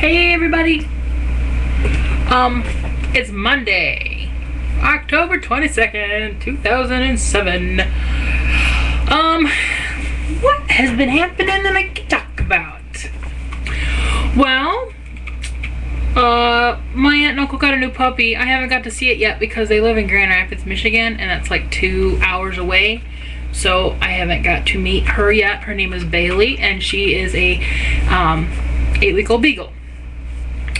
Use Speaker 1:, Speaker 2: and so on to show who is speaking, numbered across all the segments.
Speaker 1: Hey everybody. It's Monday, October 22nd, 2007. What has been happening that I can talk about? Well, my aunt and uncle got a new puppy. I haven't got to see it yet because they live in Grand Rapids, Michigan, and that's like 2 hours away. So I haven't got to meet her yet. Her name is Bailey, and she is a 8-week-old beagle.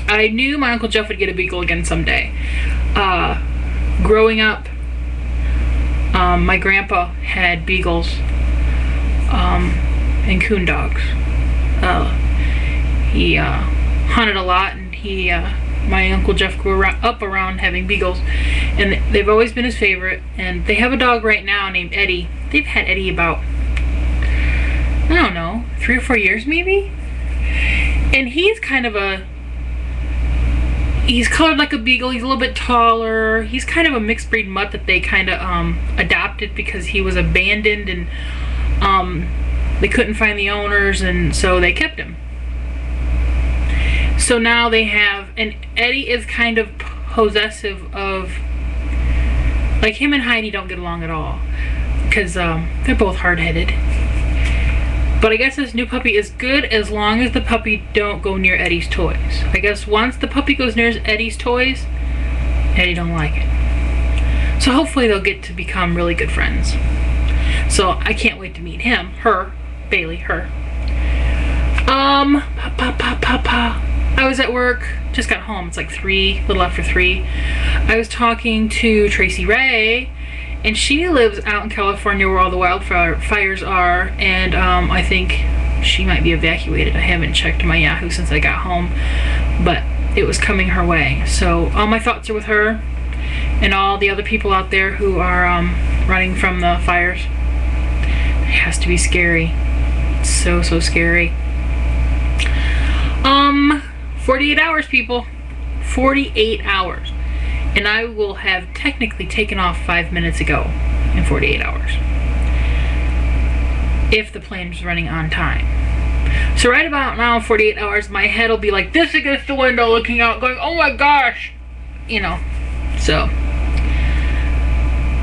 Speaker 1: I knew my Uncle Jeff would get a beagle again someday. Growing up, my grandpa had beagles and coon dogs. He hunted a lot, and my Uncle Jeff grew up around having beagles, and they've always been his favorite. And they have a dog right now named Eddie. They've had Eddie about, I don't know, 3 or 4 years maybe? And he's kind of he's colored like a beagle. He's a little bit taller. He's kind of a mixed breed mutt that they kind of adopted because he was abandoned, and they couldn't find the owners, and so they kept him. So now they have, and Eddie is kind of possessive of, like, him and Heidi don't get along at all because they're both hard-headed. But I guess this new puppy is good as long as the puppy don't go near Eddie's toys. I guess once the puppy goes near Eddie's toys, Eddie don't like it. So hopefully they'll get to become really good friends. So I can't wait to meet him. Bailey. I was at work, just got home. It's like 3, a little after 3. I was talking to Tracy Ray, and she lives out in California where all the wildfires are, and I think she might be evacuated. I haven't checked my Yahoo since I got home, but it was coming her way. So all my thoughts are with her and all the other people out there who are running from the fires. It has to be scary. It's so scary. 48 hours, people. 48 hours. And I will have technically taken off 5 minutes ago in 48 hours. If the plane was running on time. So right about now, 48 hours, my head will be like this against the window looking out going, oh my gosh. You know. So,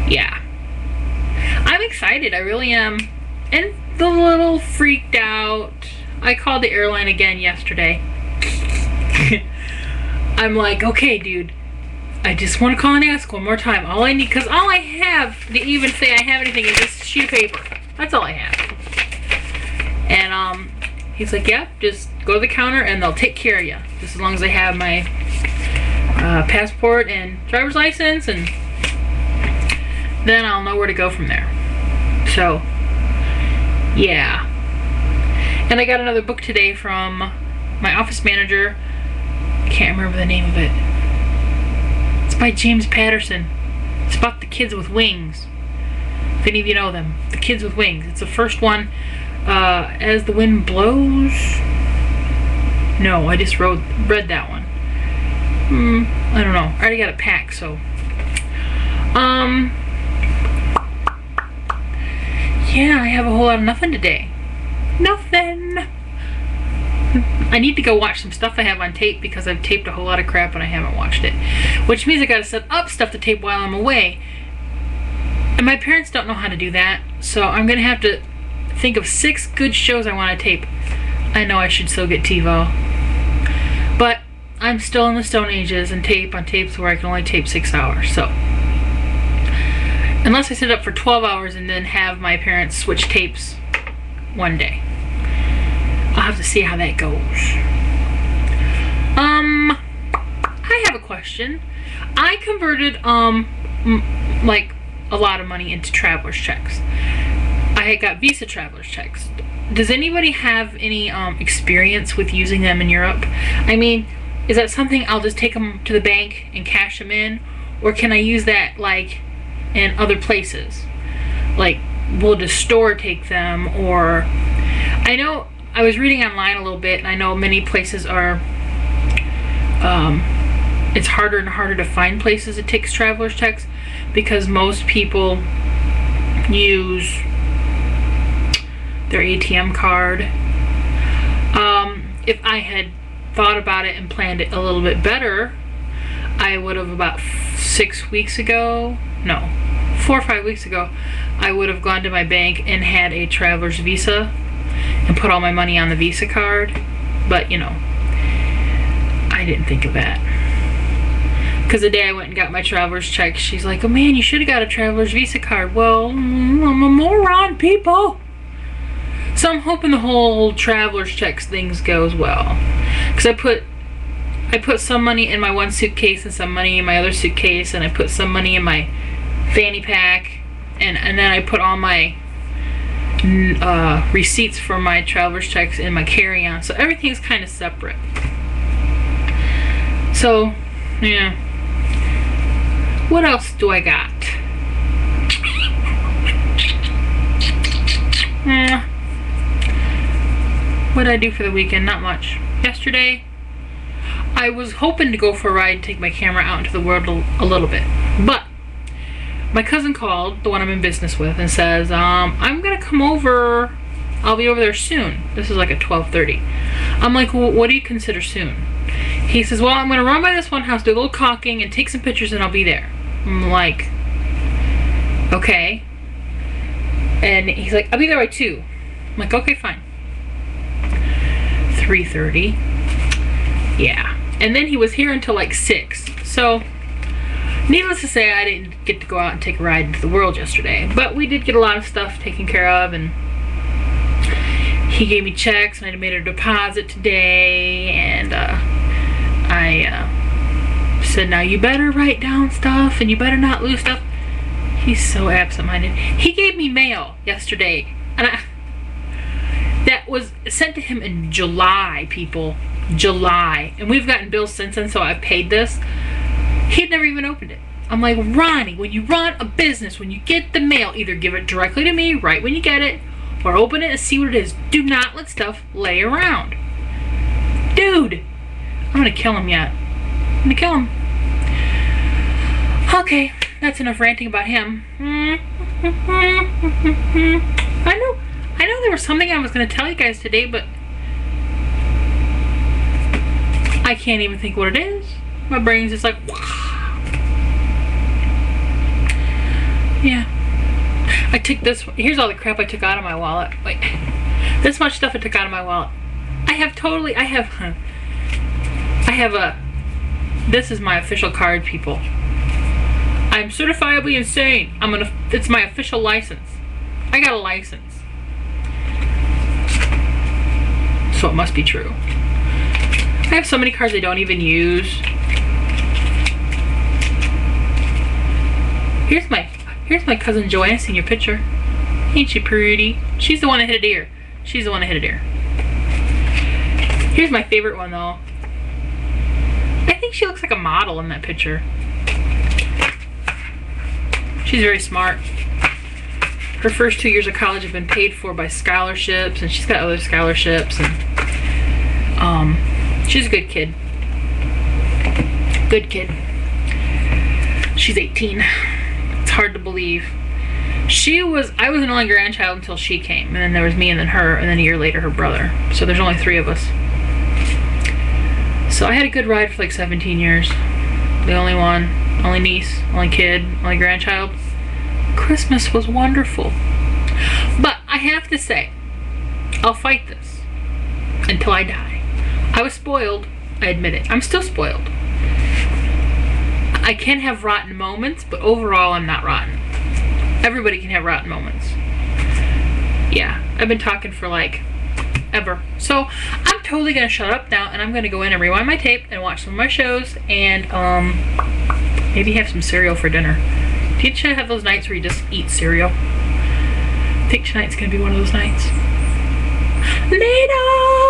Speaker 1: yeah. I'm excited. I really am. And a little freaked out. I called the airline again yesterday. I'm like, okay, dude. I just want to call and ask one more time. All I need, because all I have to even say I have anything is this sheet of paper. That's all I have. And he's like, yeah, just go to the counter and they'll take care of you. Just as long as I have my passport and driver's license, and then I'll know where to go from there. So, yeah. And I got another book today from my office manager. I can't remember the name of it. It's by James Patterson. It's about the kids with wings. If any of you know them. The Kids with Wings. It's the first one. As the Wind Blows? No, I just read that one. I don't know. I already got it packed, so. Yeah, I have a whole lot of nothing today. Nothing. I need to go watch some stuff I have on tape because I've taped a whole lot of crap and I haven't watched it. Which means I gotta set up stuff to tape while I'm away. And my parents don't know how to do that, so I'm gonna have to think of 6 good shows I want to tape. I know I should still get TiVo. But I'm still in the Stone Ages and tape on tapes where I can only tape 6 hours, so. Unless I set up for 12 hours and then have my parents switch tapes one day. I'll have to see how that goes. I have a question. I converted, like, a lot of money into traveler's checks. I got Visa traveler's checks. Does anybody have any, experience with using them in Europe? I mean, is that something I'll just take them to the bank and cash them in? Or can I use that, like, in other places? Like, will the store take them? Or, I know I was reading online a little bit, and I know many places are, it's harder and harder to find places that takes traveler's checks because most people use their ATM card. If I had thought about it and planned it a little bit better, I would have about 6 weeks ago, no, 4 or 5 weeks ago, I would have gone to my bank and had a traveler's visa and put all my money on the Visa card. But, you know, I didn't think of that. Because the day I went and got my traveler's check, she's like, oh man, you should have got a traveler's Visa card. Well, I'm a moron, people. So I'm hoping the whole traveler's checks things goes well. Because I put some money in my one suitcase and some money in my other suitcase, and I put some money in my fanny pack, and then I put all my receipts for my traveler's checks in my carry-on. So everything's kind of separate. So, yeah. What else do I got? What did I do for the weekend? Not much. Yesterday, I was hoping to go for a ride and take my camera out into the world a little bit. But my cousin called, the one I'm in business with, and says, I'm going to come over. I'll be over there soon. This is like at 12:30. I'm like, well, what do you consider soon? He says, well, I'm going to run by this one house, do a little caulking, and take some pictures, and I'll be there. I'm like, okay. And he's like, I'll be there by 2. I'm like, okay, fine. 3:30. Yeah. And then he was here until like 6. So, needless to say, I didn't get to go out and take a ride into the world yesterday. But we did get a lot of stuff taken care of, and he gave me checks, and I made a deposit today, and I said, now you better write down stuff, and you better not lose stuff. He's so absent-minded. He gave me mail yesterday, and that was sent to him in July, people. July. And we've gotten bills since then, so I've paid this. He'd never even opened it. I'm like, Ronnie, when you run a business, when you get the mail, either give it directly to me right when you get it, or open it and see what it is. Do not let stuff lay around. Dude! I'm gonna kill him yet. I'm gonna kill him. Okay, that's enough ranting about him. I know there was something I was gonna tell you guys today, but I can't even think what it is. My brain's just like, yeah. I took this, here's all the crap I took out of my wallet. Wait, this much stuff I took out of my wallet. This is my official card, people. I'm certifiably insane. It's my official license. I got a license. So it must be true. I have so many cards I don't even use. Here's my cousin Joanne senior picture. Ain't she pretty? She's the one that hit a deer. She's the one that hit a deer. Here's my favorite one though. I think she looks like a model in that picture. She's very smart. Her first 2 years of college have been paid for by scholarships, and she's got other scholarships, and she's a good kid. Good kid. She's 18. It's hard to believe. I was an only grandchild until she came, and then there was me, and then her, and then a year later her brother. So there's only 3 of us. So I had a good ride for like 17 years. The only one, only niece, only kid, only grandchild. Christmas was wonderful. But I have to say, I'll fight this until I die. I was spoiled, I admit it. I'm still spoiled. I can have rotten moments, but overall I'm not rotten. Everybody can have rotten moments. Yeah, I've been talking for like ever. So I'm totally gonna shut up now, and I'm gonna go in and rewind my tape and watch some of my shows, and maybe have some cereal for dinner. Do you have those nights where you just eat cereal? I think tonight's gonna be one of those nights. Later!